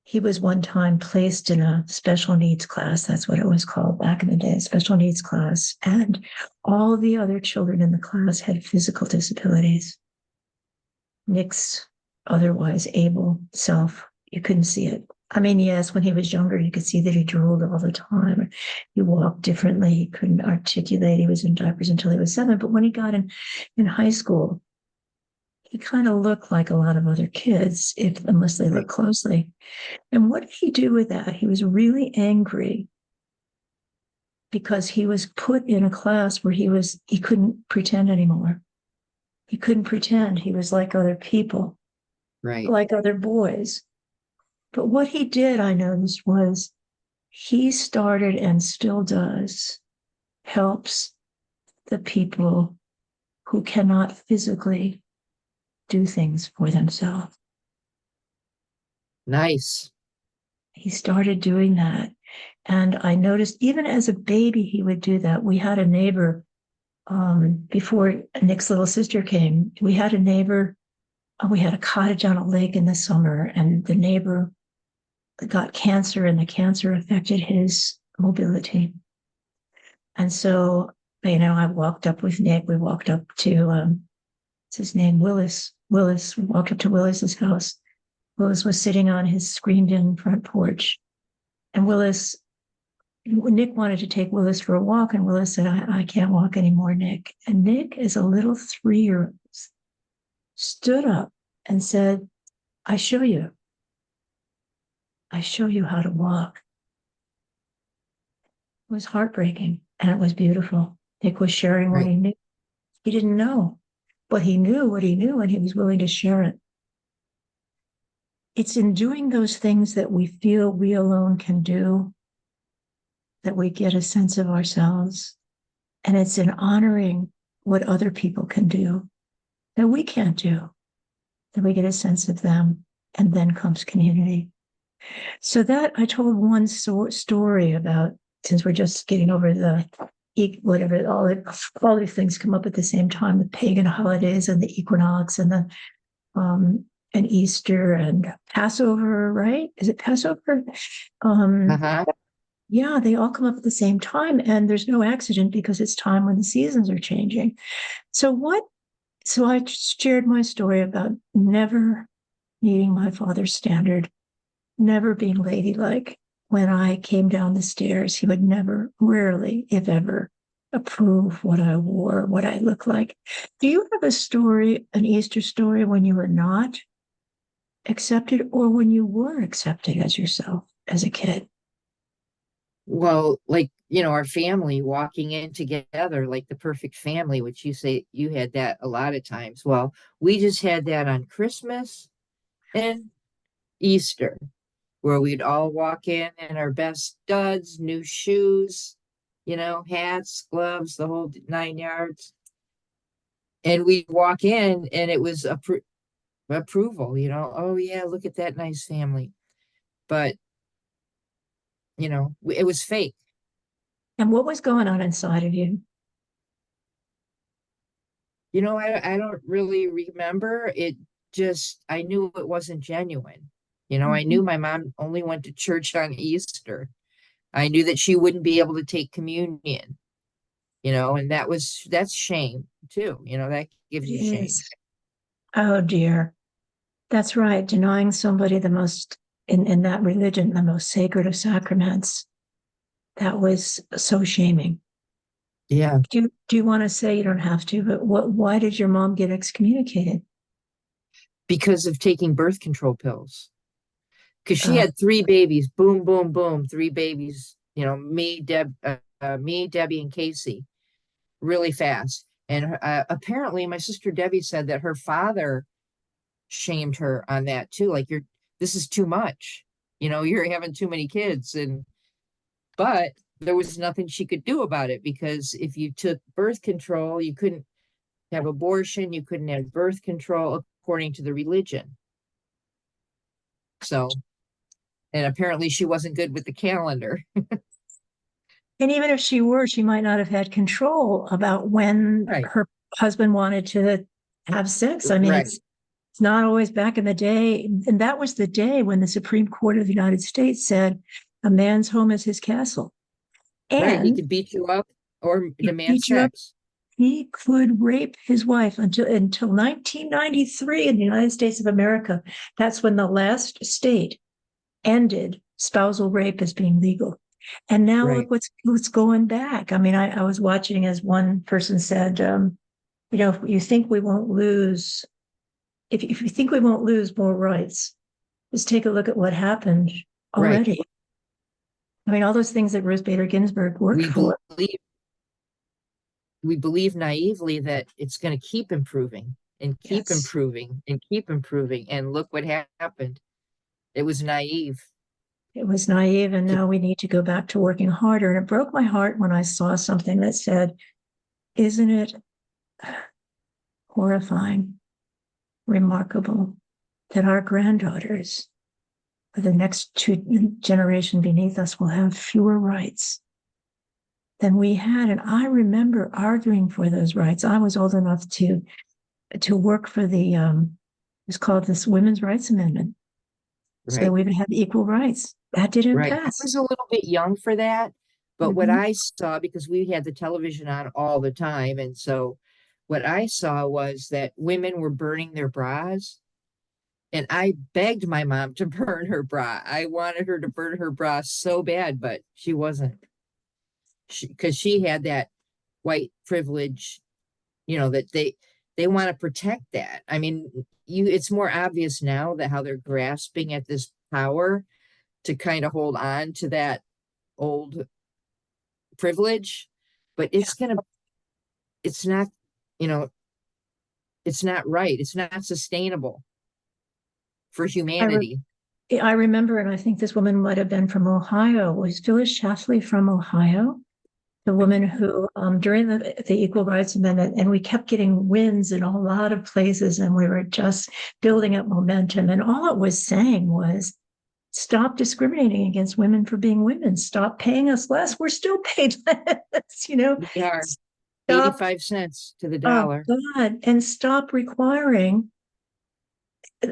he was one time placed in a special needs class. That's what it was called back in the day, special needs class. And all the other children in the class had physical disabilities. Nick's otherwise able self, you couldn't see it. I mean, yes, when he was younger, you could see that he drooled all the time. He walked differently. He couldn't articulate. He was in diapers until he was 7. But when he got in high school, he kind of looked like a lot of other kids, unless they look Right. closely. And what did he do with that? He was really angry because he was put in a class where he couldn't pretend anymore. He couldn't pretend. He was like other people, Right. like other boys. But what he did, I noticed, was he started and still does helps the people who cannot physically do things for themselves. Nice. He started doing that. And I noticed even as a baby, he would do that. We had a neighbor before Nick's little sister came. We had a neighbor, we had a cottage on a lake in the summer, and the neighbor got cancer, and the cancer affected his mobility. And so, I walked up with Nick. We walked up to, what's his name? Willis. Willis. We walked up to Willis's house. Willis was sitting on his screened in front porch. And Nick wanted to take Willis for a walk. And Willis said, I can't walk anymore, Nick. And Nick, as a little 3-year-old, stood up and said, I show you. I show you how to walk. It was heartbreaking and it was beautiful. Nick was sharing what Right. he knew. He didn't know, but he knew what he knew and he was willing to share it. It's in doing those things that we feel we alone can do that we get a sense of ourselves. And it's in honoring what other people can do that we can't do, that we get a sense of them. And then comes community. So that I told one story about, since we're just getting over the whatever, all these things come up at the same time, the pagan holidays and the equinox and the and Easter and Passover, right? Is it Passover? Uh-huh. Yeah, they all come up at the same time, and there's no accident because it's time when the seasons are changing. So I shared my story about never meeting my father's standard, never being ladylike. When I came down the stairs, he would never, rarely, if ever, approve what I wore, what I looked like. Do you have a story, an Easter story, when you were not accepted or when you were accepted as yourself as a kid? Well, like, our family walking in together, like the perfect family, which you say you had that a lot of times. Well, we just had that on Christmas and Easter, where we'd all walk in our best studs, new shoes. hats, gloves, the whole 9 yards. And we walk in and it was approval, oh yeah, look at that nice family. But, it was fake. And what was going on inside of you? I don't really remember it. Just, I knew it wasn't genuine. I knew Mhm. my mom only went to church on Easter. I knew that she wouldn't be able to take communion, and that's shame too. That gives It you shame. is. Oh dear. That's right. Denying somebody the most, in that religion, the most sacred of sacraments. That was so shaming. Yeah, Do you want to say? You don't have to, but why did your mom get excommunicated? because of taking birth control pills. Because she Uh, had three babies, boom, boom, boom, three babies. Me, Debbie, and Casey, really fast. And apparently, my sister Debbie said that her father shamed her on that too. Like, this is too much. You're having too many kids. But there was nothing she could do about it, because if you took birth control, you couldn't have abortion, you couldn't have birth control according to the religion. So, and apparently she wasn't good with the calendar. and even if she were, she might not have had control about when Right, her husband wanted to have sex. I mean, right, it's not always back in the day. And that was the day when the Supreme Court of the United States said a man's home is his castle. right. He And could beat you up or he demand beat you up. sex. He could rape his wife until 1993 in the United States of America. That's when the last state ended spousal rape as being legal. And now Right. look what's going back. I mean, I was watching, as one person said, if you think we won't lose, if you think we won't lose more rights, just take a look at what happened Right. already. I mean, all those things that Ruth Bader Ginsburg worked We for. believe we believe naively that it's going to keep improving and keep Yes, improving and keep improving. And look what happened. It was naive. it was naive, and To, now we need to go back to working harder. And it broke my heart when I saw something that said, "Isn't it horrifying, remarkable that our granddaughters, the next generation beneath us, will have fewer rights than we had?" And I remember arguing for those rights. I was old enough to work for it's called this Women's Rights Amendment, so that right. we would have equal rights. That didn't Right. I pass. was a little bit young for that, but what Mhm. I saw, because we had the television on all the time, and so what I saw was that women were burning their bras, and I begged my mom to burn her bra. I wanted her to burn her bra so bad, but she wasn't. Because she had that white privilege, that they want to protect that. I mean, it's more obvious now that how they're grasping at this power to kind of hold on to that old privilege, but Yeah. it's not, you know, it's not right. It's not sustainable for I, humanity. I remember, and I think this woman might have been from Ohio. Was Phyllis Schlafly from Ohio? The I woman think, who, during the Equal Rights Amendment, and we kept getting wins in a lot of places, and we were just building up momentum. And all it was saying was, stop discriminating against women for being women. Stop paying us less. We're still paid less. we are Stop. 85 cents to the Oh dollar. God. And stop requiring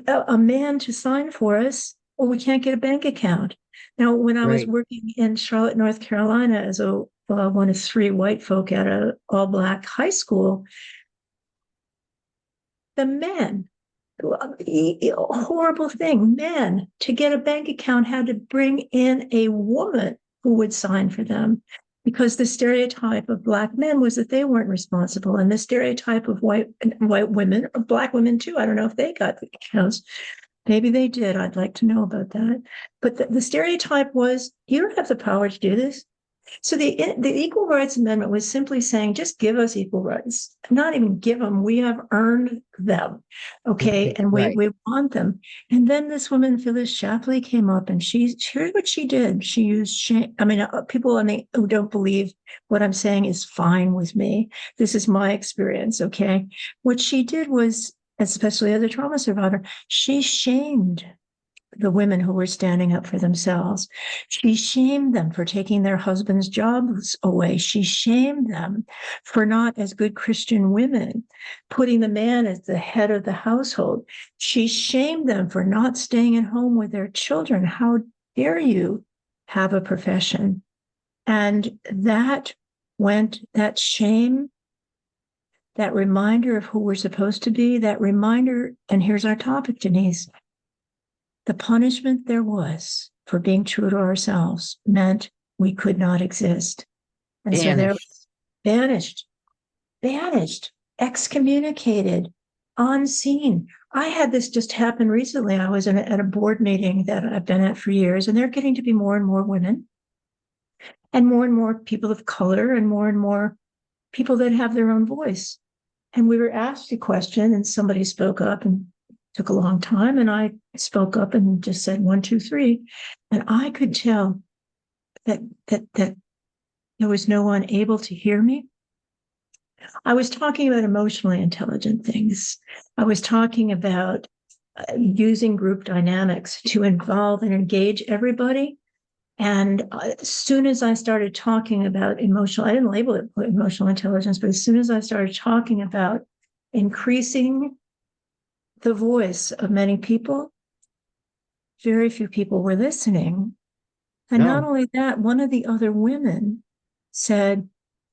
a man to sign for us, or we can't get a bank account. Now, when I was Right, working in Charlotte, North Carolina, as one of three white folk at a all black high school, the men, horrible thing, men to get a bank account had to bring in a woman who would sign for them, because the stereotype of black men was that they weren't responsible, and the stereotype of white women, or black women too. I don't know if they got the accounts. Maybe they did. I'd like to know about that. But the stereotype was, you don't have the power to do this. So the Equal Rights Amendment was simply saying, just give us equal rights, not even give them. We have earned them, okay, and Right. we want them. And then this woman Phyllis Shapley came up, and here's what she did. She used shame. I mean, people who don't believe what I'm saying is fine with me. This is my experience, okay. What she did was, especially as a trauma survivor, she shamed the women who were standing up for themselves. She shamed them for taking their husbands' jobs away. She shamed them for not, as good Christian women, putting the man as the head of the household. She shamed them for not staying at home with their children. How dare you have a profession? And that shame, that reminder of who we're supposed to be, that reminder, and here's our topic, Denise. The punishment there was for being true to ourselves meant we could not exist. And so there Banished. was banished, excommunicated, unseen. I had this just happen recently. I was at a board meeting that I've been at for years, and they're getting to be more and more women and more people of color and more people that have their own voice. And we were asked a question, and somebody spoke up, and took a long time. And I spoke up and just said 1, 2, 3. And I could tell that there was no one able to hear me. I was talking about emotionally intelligent things. I was talking about using group dynamics to involve and engage everybody. And as soon as I started talking about I didn't label it emotional intelligence, but as soon as I started talking about increasing the voice of many people, very few people were listening. And not No. only that, one of the other women said,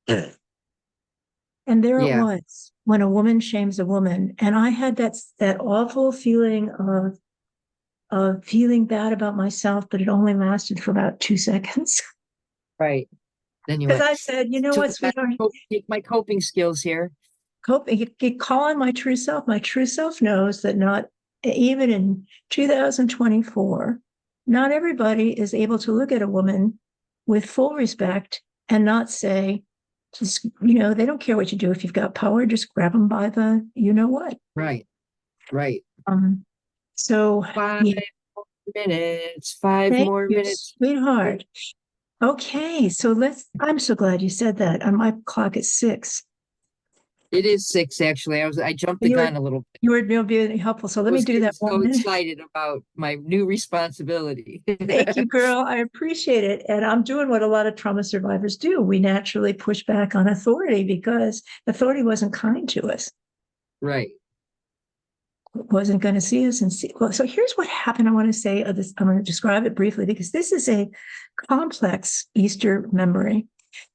and there it Yeah. was, when a woman shames a woman. And I had that awful feeling of feeling bad about myself, but it only lasted for about 2 seconds. Right. Then you Because went, I said, you know what, sweetheart, take my coping skills here. you call on my true self. My true self knows that not even in 2024, not everybody is able to look at a woman with full respect and not say, just, they don't care what you do. If you've got power, just grab them by the, you know what. Right. Right. Um, so Five yeah, more minutes. Five thank more you, minutes. sweetheart. Okay, so I'm so glad you said that. On my clock is 6. It is 6, actually. I jumped the You were gun a little bit. you were being helpful. So I let me was do getting that so 1 minute. excited about my new responsibility. Thank you, girl. I appreciate it. And I'm doing what a lot of trauma survivors do. We naturally push back on authority because authority wasn't kind to us, Right. wasn't going to see us and see. Well, so here's what happened. I want to say this. I'm going to describe it briefly because this is a complex Easter memory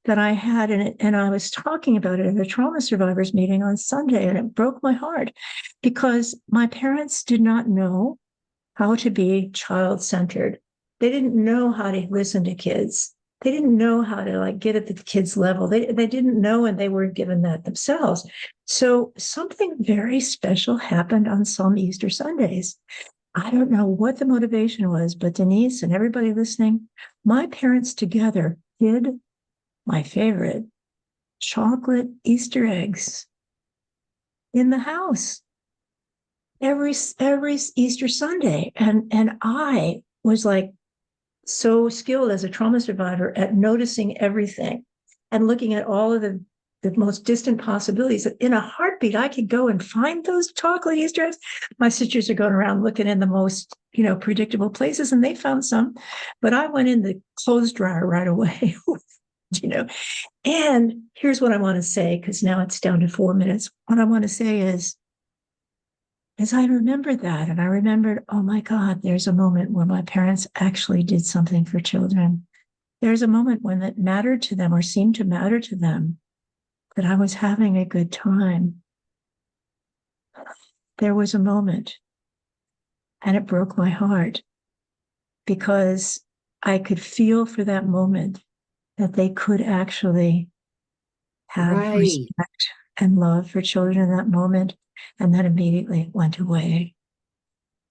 that I had in it. And I was talking about it at a trauma survivors meeting on Sunday, and it broke my heart because my parents did not know how to be child centered. They didn't know how to listen to kids. They didn't know how to get at the kids' level. They didn't know, and they weren't given that themselves. So something very special happened on some Easter Sundays. I don't know what the motivation was, but Denise and everybody listening, my parents together hid my favorite chocolate Easter eggs in the house every Easter Sunday. And I was like so skilled as a trauma survivor at noticing everything and looking at all of the most distant possibilities. That in a heartbeat, I could go and find those chocolate Easter eggs. My sisters are going around looking in the most, predictable places, and they found some. But I went in the clothes dryer right away, you know. And here's what I want to say, because now it's down to 4 minutes. What I want to say is, as I remembered that, and I remembered, oh my God, there's a moment where my parents actually did something for children. There's a moment when it mattered to them or seemed to matter to them that I was having a good time. There was a moment, and it broke my heart because I could feel for that moment that they could actually have Right. respect and love for children in that moment. And then immediately went away.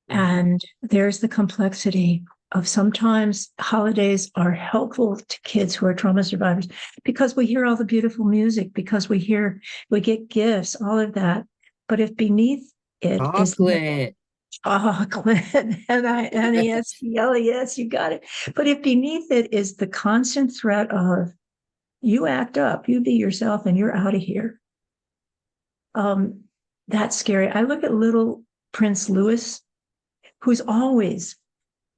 Yeah. And there's the complexity of sometimes holidays are helpful to kids who are trauma survivors because we hear all the beautiful music, because we get gifts, all of that. But if beneath it is Chocolate. chocolate, Nestle, you got it. But if beneath it is the constant threat of you act up, you be yourself, and you're out of here, um, that's scary. I look at little Prince Louis, who's always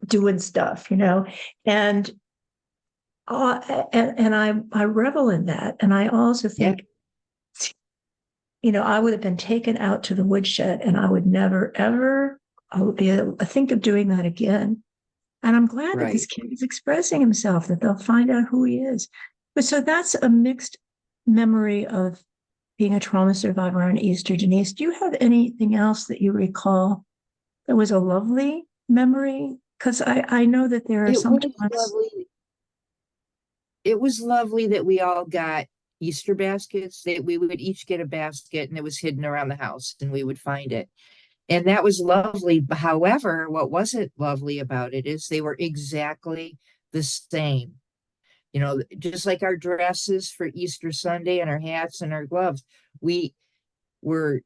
doing stuff, and I revel in that. And I also Yeah, think, I would have been taken out to the woodshed, and I would never ever, I would be think of doing that again. And I'm glad that this right. kid is expressing himself, that they'll find out who he is. But so that's a mixed memory of being a trauma survivor on Easter. Denise, do you have anything else that you recall that was a lovely memory? Because I know that there are It was sometimes. lovely. It was lovely that we all got Easter baskets, that we would each get a basket and it was hidden around the house and we would find it. And that was lovely. However, what wasn't lovely about it is they were exactly the same. Just like our dresses for Easter Sunday and our hats and our gloves, we were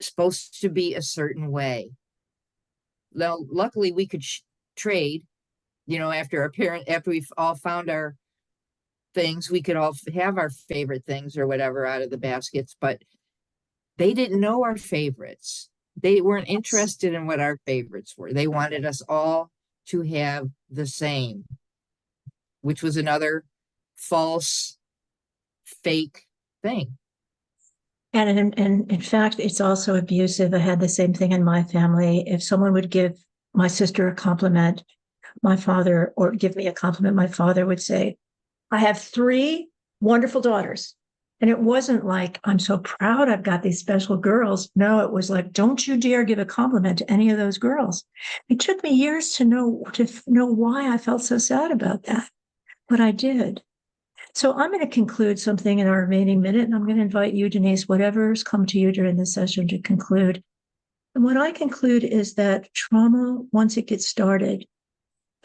supposed to be a certain way. Now, luckily, we could trade. After we've all found our things, we could all have our favorite things or whatever out of the baskets. But they didn't know our favorites. They weren't interested in what our favorites were. They wanted us all to have the same, which was another false, fake thing. And in fact, it's also abusive. I had the same thing in my family. If someone would give my sister a compliment, my father, or give me a compliment, my father would say, I have three wonderful daughters. And it wasn't like, I'm so proud I've got these special girls. No, it was like, don't you dare give a compliment to any of those girls. It took me years to know why I felt so sad about that, but I did. So I'm going to conclude something in our remaining minute, and I'm going to invite you, Denise, whatever's come to you during this session to conclude. And what I conclude is that trauma, once it gets started,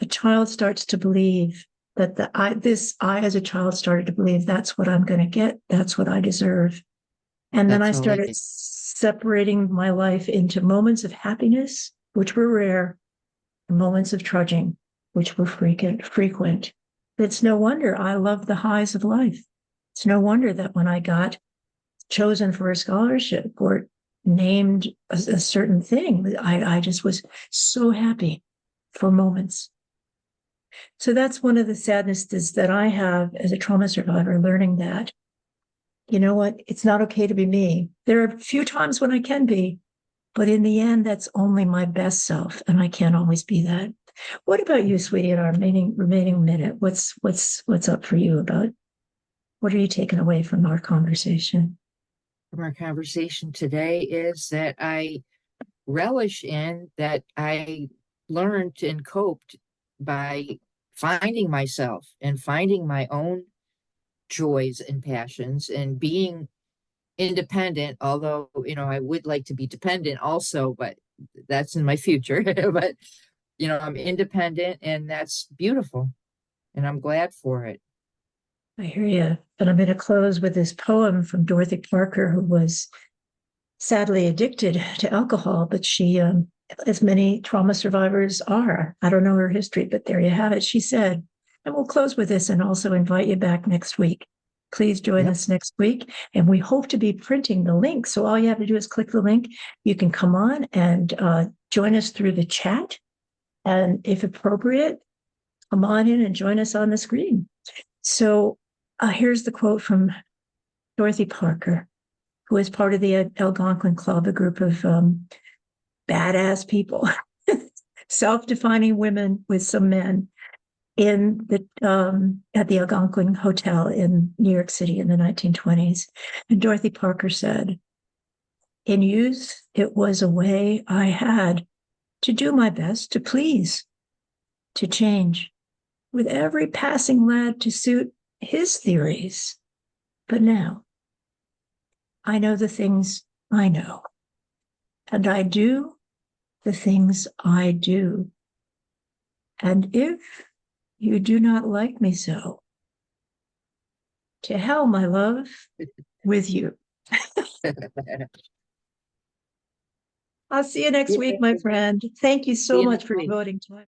the child starts to believe that I as a child started to believe that's what I'm going to get, that's what I deserve. And then I That's all they started did. separating my life into moments of happiness, which were rare, and moments of trudging, which were frequent. It's no wonder I love the highs of life. It's no wonder that when I got chosen for a scholarship or named a certain thing, I just was so happy for moments. So that's one of the sadnesses that I have as a trauma survivor, learning that, you know what, it's not okay to be me. There are a few times when I can be, but in the end, that's only my best self, and I can't always be that. What about you, sweetie, in our remaining minute? What's up for you about what are you taking away from our conversation? From our conversation today is that I relish in that I learned and coped by finding myself and finding my own joys and passions and being independent, although, I would like to be dependent also, but that's in my future. But, I'm independent and that's beautiful and I'm glad for it. I hear you. And I'm going to close with this poem from Dorothy Parker, who was sadly addicted to alcohol, but she, as many trauma survivors are, I don't know her history, but there you have it. She said, and we'll close with this and also invite you back next week. Please join Yep. us next week. And we hope to be printing the link. So all you have to do is click the link. You can come on and join us through the chat. And if appropriate, come on in and join us on the screen. So here's the quote from Dorothy Parker, who is part of the Algonquin Club, a group of badass people, self-defining women with some men in the at the Algonquin Hotel in New York City in the 1920s. And Dorothy Parker said, "In youth, it was a way I had to do my best to please, to change, with every passing lad to suit his theories. But now I know the things I know, and I do the things I do. And if you do not like me so, to hell, my love, with you. I'll see you next week, my friend. Thank you See so you much next for week. devoting time.